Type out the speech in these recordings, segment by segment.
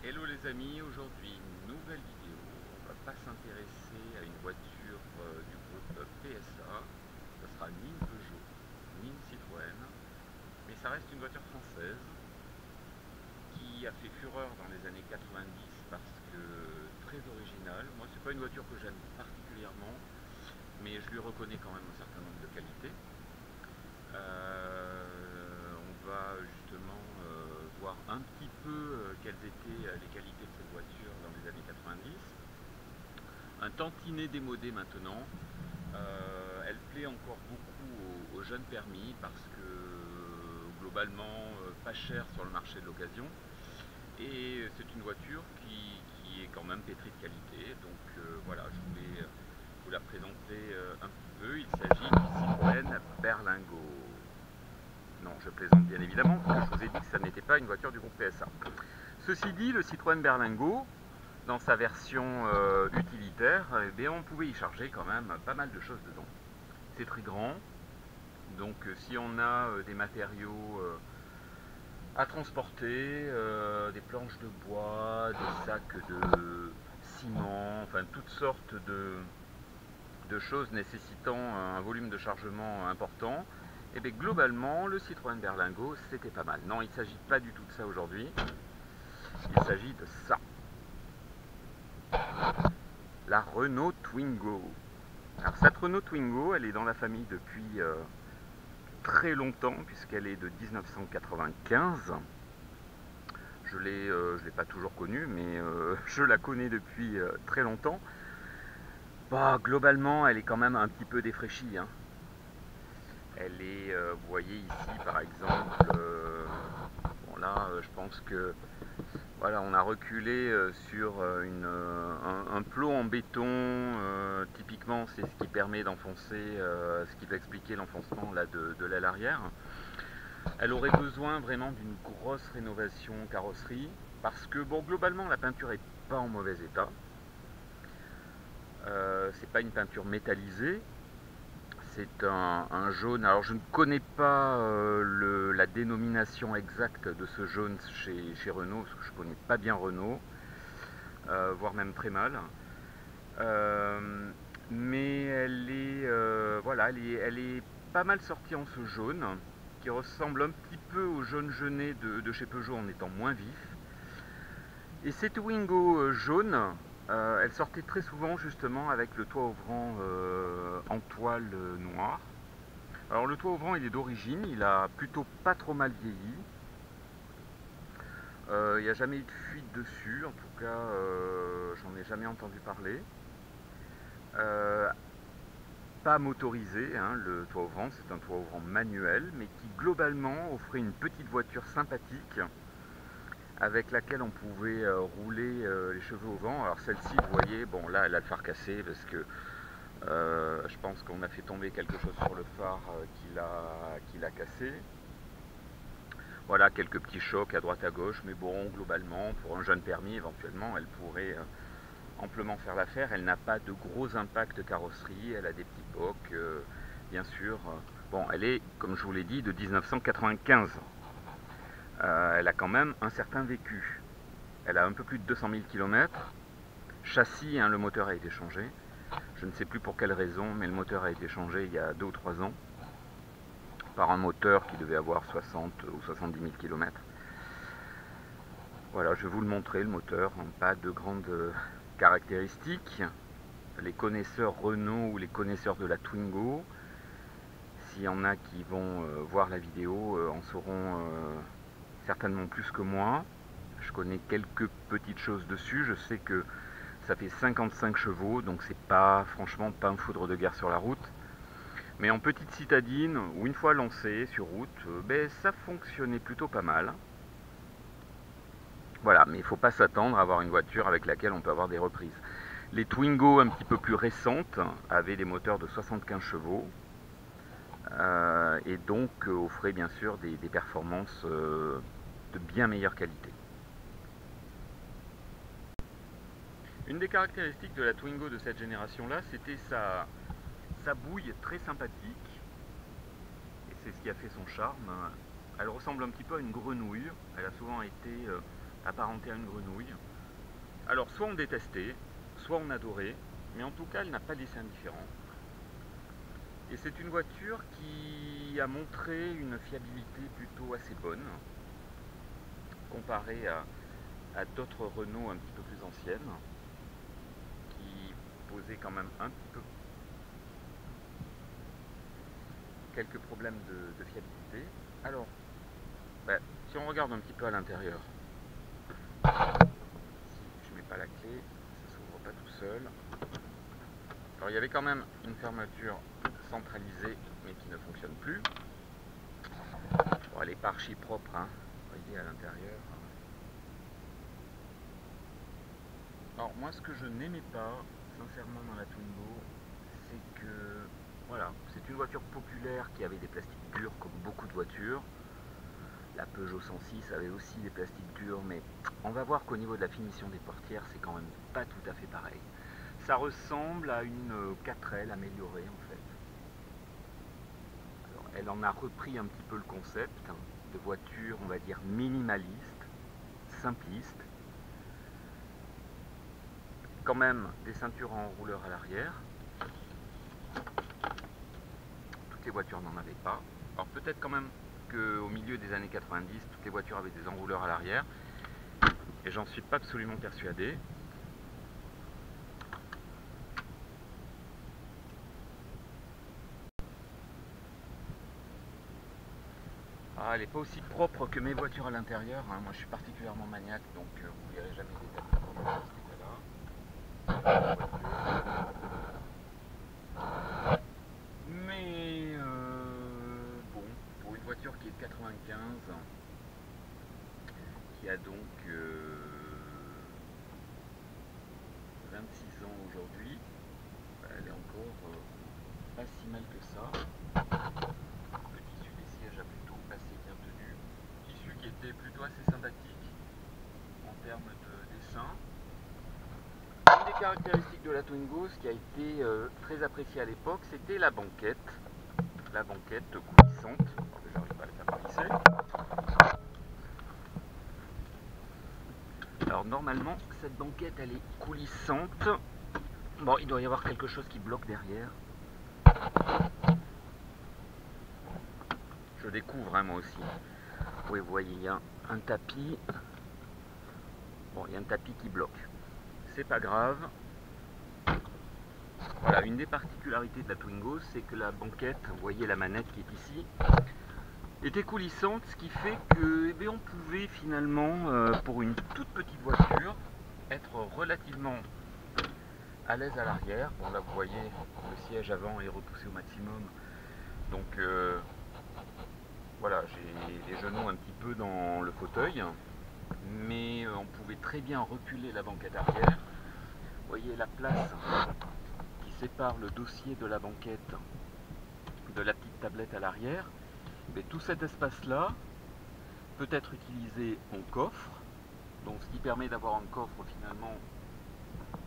Hello les amis, aujourd'hui une nouvelle vidéo. On va pas s'intéresser à une voiture du groupe PSA. Ce sera ni une Peugeot, ni une Citroën, mais ça reste une voiture française qui a fait fureur dans les années 90 parce que très originale. Moi c'est pas une voiture que j'aime particulièrement, mais je lui reconnais quand même un certain nombre de qualités. On va justement voir un petit peu quelles étaient les qualités de cette voiture dans les années 90. Un tantinet démodé maintenant. Elle plaît encore beaucoup aux jeunes permis parce que globalement pas cher sur le marché de l'occasion. Et c'est une voiture qui est quand même pétrie de qualité. Donc voilà, je voulais vous la présenter un petit peu. Il s'agit du Citroën Berlingo. Non, je plaisante bien évidemment, parce que je vous ai dit que ça n'était pas une voiture du groupe PSA. Ceci dit, le Citroën Berlingo, dans sa version utilitaire, eh bien, on pouvait y charger quand même pas mal de choses dedans. C'est très grand, donc si on a des matériaux à transporter, des planches de bois, des sacs de ciment, enfin toutes sortes de choses nécessitant un volume de chargement important, et bien globalement le Citroën Berlingo c'était pas mal. Non, il ne s'agit pas du tout de ça aujourd'hui, il s'agit de ça, la Renault Twingo. Alors cette Renault Twingo, elle est dans la famille depuis très longtemps puisqu'elle est de 1995. Je l'ai pas toujours connue, mais je la connais depuis très longtemps. Bah, globalement elle est quand même un petit peu défraîchie, hein. Elle est, vous voyez ici par exemple, bon là je pense que voilà, on a reculé sur un plot en béton, typiquement c'est ce qui permet d'enfoncer, ce qui va expliquer l'enfoncement de l'aile arrière. Elle aurait besoin vraiment d'une grosse rénovation carrosserie, parce que bon, globalement la peinture est pas en mauvais état. C'est pas une peinture métallisée. C'est un jaune, alors je ne connais pas la dénomination exacte de ce jaune chez Renault, parce que je ne connais pas bien Renault, voire même très mal. Mais elle est, voilà, elle est pas mal sortie en ce jaune, qui ressemble un petit peu au jaune jeunet de chez Peugeot en étant moins vif. Et cette Twingo jaune, elle sortait très souvent justement avec le toit ouvrant en toile noire. Alors le toit ouvrant il est d'origine, il a plutôt pas trop mal vieilli. Il n'y a jamais eu de fuite dessus, en tout cas j'en ai jamais entendu parler. Pas motorisé, hein, le toit ouvrant, c'est un toit ouvrant manuel, mais qui globalement offrait une petite voiture sympathique avec laquelle on pouvait rouler les cheveux au vent. Alors celle-ci, vous voyez, bon là elle a le phare cassé parce que je pense qu'on a fait tomber quelque chose sur le phare qui l'a cassé. Voilà, quelques petits chocs à droite à gauche, mais bon, globalement, pour un jeune permis, éventuellement, elle pourrait amplement faire l'affaire. Elle n'a pas de gros impact carrosserie, elle a des petits pocs, bien sûr. Bon, elle est, comme je vous l'ai dit, de 1995. Elle a quand même un certain vécu. Elle a un peu plus de 200 000 km. Châssis, hein, le moteur a été changé. Je ne sais plus pour quelle raison, mais le moteur a été changé il y a 2 ou 3 ans. Par un moteur qui devait avoir 60 ou 70 000 km. Voilà, je vais vous le montrer, le moteur, pas de grandes caractéristiques. Les connaisseurs Renault ou les connaisseurs de la Twingo, s'il y en a qui vont voir la vidéo, en sauront certainement plus que moi. Je connais quelques petites choses dessus, je sais que ça fait 55 chevaux, donc c'est pas, franchement, pas un foudre de guerre sur la route. Mais en petite citadine, ou une fois lancé sur route, ben, ça fonctionnait plutôt pas mal. Voilà, mais il ne faut pas s'attendre à avoir une voiture avec laquelle on peut avoir des reprises. Les Twingo un petit peu plus récentes avaient des moteurs de 75 chevaux et donc offraient bien sûr des performances de bien meilleure qualité. Une des caractéristiques de la Twingo de cette génération-là, c'était sa bouille très sympathique. Et c'est ce qui a fait son charme. Elle ressemble un petit peu à une grenouille. Elle a souvent été apparentée à une grenouille. Alors soit on détestait, soit on adorait, mais en tout cas elle n'a pas laissé indifférent. Et c'est une voiture qui a montré une fiabilité plutôt assez bonne, comparée à d'autres Renault un petit peu plus anciennes, qui posaient quand même un petit peu quelques problèmes de fiabilité. Alors, si on regarde un petit peu à l'intérieur, si je mets pas la clé, ça s'ouvre pas tout seul. Alors il y avait quand même une fermeture centralisée, mais qui ne fonctionne plus. Bon, elle n'est pas archi propre, hein. Vous voyez à l'intérieur. Alors moi, ce que je n'aimais pas, sincèrement, dans la Twingo, c'est que, voilà, c'est une voiture populaire qui avait des plastiques durs comme beaucoup de voitures. La Peugeot 106 avait aussi des plastiques durs, mais on va voir qu'au niveau de la finition des portières, c'est quand même pas tout à fait pareil. Ça ressemble à une 4L améliorée en fait. Alors, elle en a repris un petit peu le concept de voiture, on va dire minimaliste, simpliste. Quand même des ceintures en enrouleur à l'arrière. Toutes les voitures n'en avaient pas. Alors peut-être quand même qu'au milieu des années 90, toutes les voitures avaient des enrouleurs à l'arrière. Et j'en suis pas absolument persuadé. Ah, elle n'est pas aussi propre que mes voitures à l'intérieur, hein. Moi je suis particulièrement maniaque, donc vous verrez jamais des tapis comme dans cet état-là. Mais bon, pour une voiture qui est de 95, qui a donc 26 ans aujourd'hui, elle est encore pas si mal que ça. Le tissu des sièges a plutôt assez bien tenu. Tissu qui était plutôt assez sympathique en termes de dessin. Une des caractéristiques de la Twingo, ce qui a été très apprécié à l'époque, c'était la banquette coulissante. Alors, j'arrive pas à la faire coulisser. Alors normalement, cette banquette, elle est coulissante. Bon, il doit y avoir quelque chose qui bloque derrière. Je découvre, hein, moi aussi. Oui, vous voyez, il y a un tapis. Bon, il y a un tapis qui bloque. C'est pas grave. Voilà, une des particularités de la Twingo, c'est que la banquette, vous voyez la manette qui est ici, était coulissante, ce qui fait que on pouvait finalement, pour une toute petite voiture, être relativement à l'aise à l'arrière. Bon là vous voyez, le siège avant est repoussé au maximum, donc voilà, j'ai les genoux un petit peu dans le fauteuil, mais on pouvait très bien reculer la banquette arrière. Vous voyez la place qui sépare le dossier de la banquette de la petite tablette à l'arrière. Mais tout cet espace-là peut être utilisé en coffre, donc ce qui permet d'avoir un coffre finalement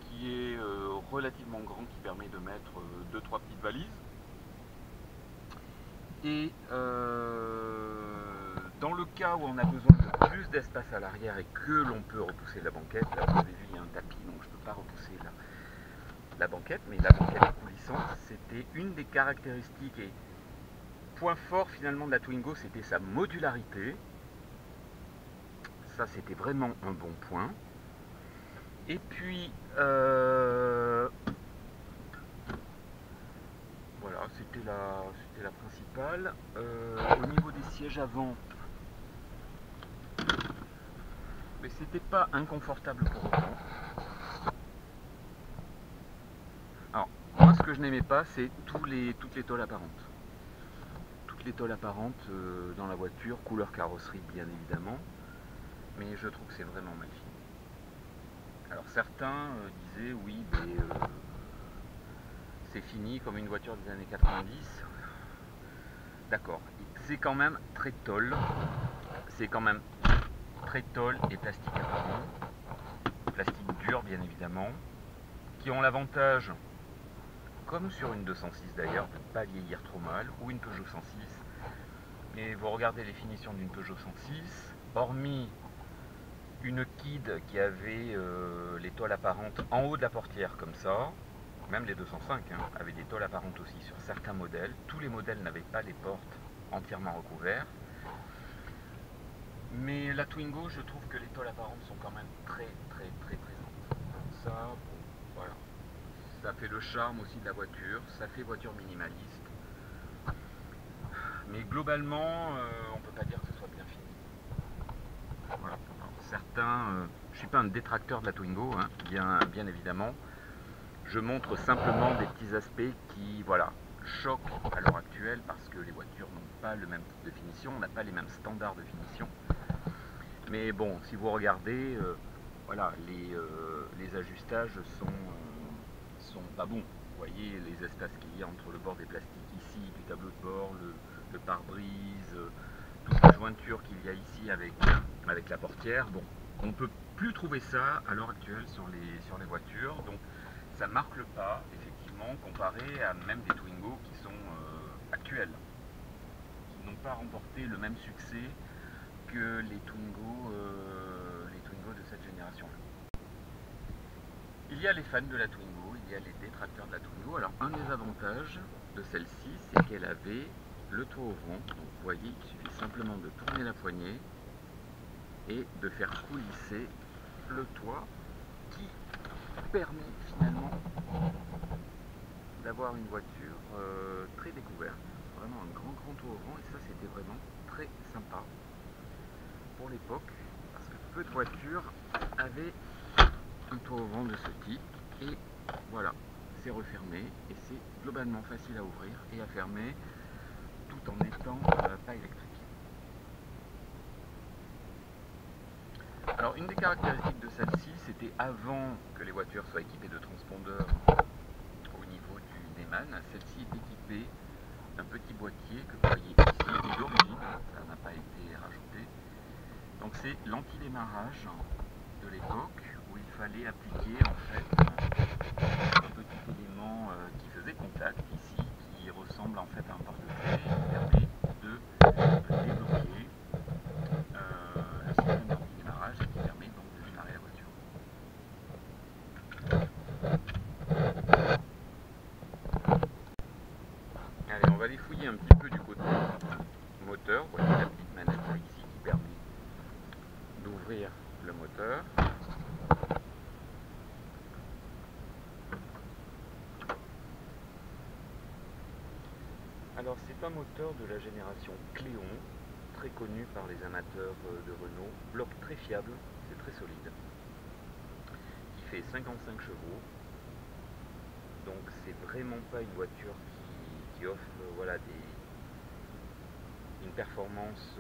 qui est relativement grand, qui permet de mettre 2-3 petites valises. Et dans le cas où on a besoin de plus d'espace à l'arrière et que l'on peut repousser la banquette, là vous avez vu il y a un tapis, donc je ne peux pas repousser la banquette, mais la banquette est coulissante. C'était une des caractéristiques et point fort finalement de la Twingo, c'était sa modularité. Ça c'était vraiment un bon point. Et puis voilà, c'était la principale. Au niveau des sièges avant, mais c'était pas inconfortable pour autant. Alors moi ce que je n'aimais pas, c'est toutes les tôles apparentes. Toutes les tôles apparentes dans la voiture, couleur carrosserie bien évidemment, mais je trouve que c'est vraiment mal fini. Alors certains disaient oui, mais c'est fini comme une voiture des années 90. D'accord, c'est quand même très tôle. C'est quand même très tôle et plastique apparent. Plastique dur bien évidemment. Qui ont l'avantage, comme sur une 206 d'ailleurs, de ne pas vieillir trop mal, ou une Peugeot 106. Mais vous regardez les finitions d'une Peugeot 106, hormis une Kid qui avait les tôles apparentes en haut de la portière comme ça. Même les 205 hein, avaient des tôles apparentes aussi sur certains modèles. Tous les modèles n'avaient pas les portes entièrement recouvertes. Mais la Twingo, je trouve que les tôles apparentes sont quand même très présentes. Ça, bon, voilà. Ça fait le charme aussi de la voiture. Ça fait voiture minimaliste. Mais globalement, on peut pas dire que ce soit bien fini. Voilà. Alors, certains, je suis pas un détracteur de la Twingo, hein, bien évidemment. Je montre simplement des petits aspects qui, voilà, choquent à l'heure actuelle parce que les voitures n'ont pas le même type de finition, on n'a pas les mêmes standards de finition. Mais bon, si vous regardez, voilà, les ajustages sont pas bons. Vous voyez les espaces qu'il y a entre le bord des plastiques ici, du tableau de bord, le pare-brise, toutes les jointures qu'il y a ici avec la portière. Bon, on ne peut plus trouver ça à l'heure actuelle sur les voitures. Donc ça marque le pas, effectivement, comparé à même des Twingo qui sont actuels, qui n'ont pas remporté le même succès que les Twingo de cette génération-là. Il y a les fans de la Twingo, il y a les détracteurs de la Twingo. Alors un des avantages de celle-ci, c'est qu'elle avait le toit au vent. Donc vous voyez, il suffit simplement de tourner la poignée et de faire coulisser le toit qui permet finalement d'avoir une voiture très découverte. Vraiment un grand toit au vent et ça c'était vraiment très sympa pour l'époque parce que peu de voitures avaient un toit au vent de ce type et voilà, c'est refermé et c'est globalement facile à ouvrir et à fermer tout en étant pas électrique. Alors une des caractéristiques de celle-ci, c'était avant que les voitures soient équipées de transpondeurs au niveau du Neyman, celle-ci est équipée d'un petit boîtier que vous voyez ici, d'origine, ça n'a pas été rajouté. Donc c'est l'antidémarrage de l'époque où il fallait appliquer en fait un petit élément qui faisait contact ici, qui ressemble en fait à un porte-clés qui permet de débloquer le système d'antidémarrage et qui permet donc de démarrer la voiture. Allez, on va aller fouiller un petit peu du côté moteur. Vous voyez la petite manette là, ici qui permet d'ouvrir le moteur. Alors c'est un moteur de la génération Cléon, très connu par les amateurs de Renault, bloc très fiable, c'est très solide, qui fait 55 chevaux, donc c'est vraiment pas une voiture qui offre voilà, une performance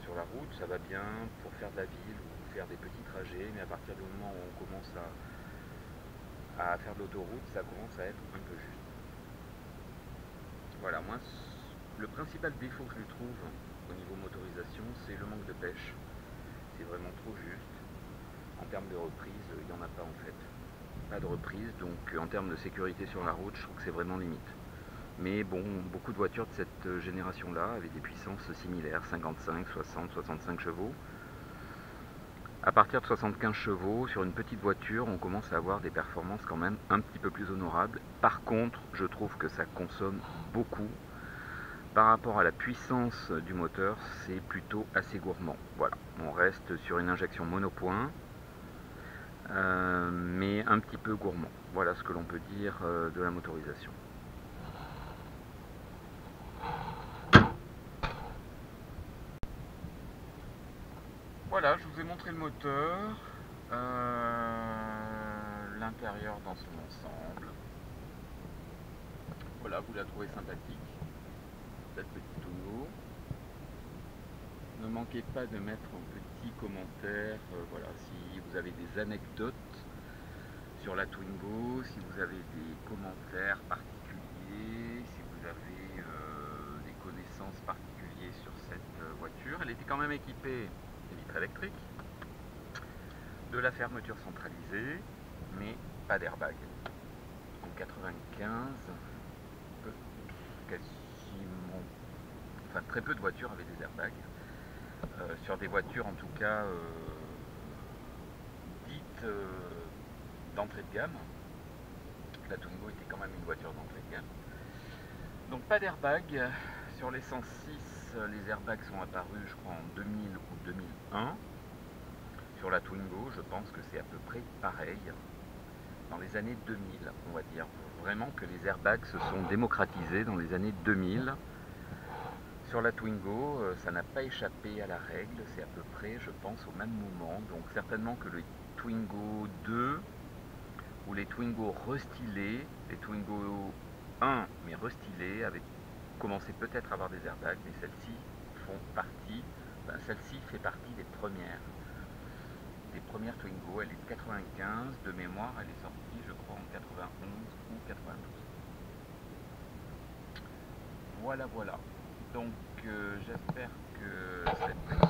sur la route, ça va bien pour faire de la ville ou faire des petits trajets, mais à partir du moment où on commence à faire de l'autoroute, ça commence à être un peu juste. Voilà, moi, le principal défaut que je trouve au niveau motorisation, c'est le manque de pêche. C'est vraiment trop juste. En termes de reprise, il n'y en a pas en fait. Pas de reprise, donc en termes de sécurité sur la route, je trouve que c'est vraiment limite. Mais bon, beaucoup de voitures de cette génération-là avaient des puissances similaires, 55, 60, 65 chevaux. À partir de 75 chevaux, sur une petite voiture, on commence à avoir des performances quand même un petit peu plus honorables. Par contre, je trouve que ça consomme beaucoup. Par rapport à la puissance du moteur, c'est plutôt assez gourmand. Voilà, on reste sur une injection monopoint, mais un petit peu gourmand. Voilà ce que l'on peut dire de la motorisation. Voilà, je vous ai montré le moteur, l'intérieur dans son ensemble. Voilà, vous la trouvez sympathique, cette petite Twingo. Ne manquez pas de mettre un petit commentaire, voilà, si vous avez des anecdotes sur la Twingo, si vous avez des commentaires particuliers, si vous avez des connaissances particulières sur cette voiture. Elle était quand même équipée des vitres électriques, de la fermeture centralisée, mais pas d'airbag. En 95, quasiment, enfin très peu de voitures avaient des airbags. Sur des voitures en tout cas d'entrée de gamme. La Twingo était quand même une voiture d'entrée de gamme. Donc pas d'airbag. Sur les 106, les airbags sont apparus, je crois, en 2000 ou 2001. Sur la Twingo, je pense que c'est à peu près pareil. Dans les années 2000, on va dire. Vraiment que les airbags se sont démocratisés dans les années 2000. Sur la Twingo, ça n'a pas échappé à la règle. C'est à peu près, je pense, au même moment. Donc certainement que le Twingo 2 ou les Twingo restylés, les Twingo 1 mais restylés, avaient commencé peut-être à avoir des airbags, mais celle-ci font partie, celle-ci fait partie des premières Twingo. Elle est de 95, de mémoire elle est sortie je crois en 91 ou 92. Voilà, donc j'espère que cette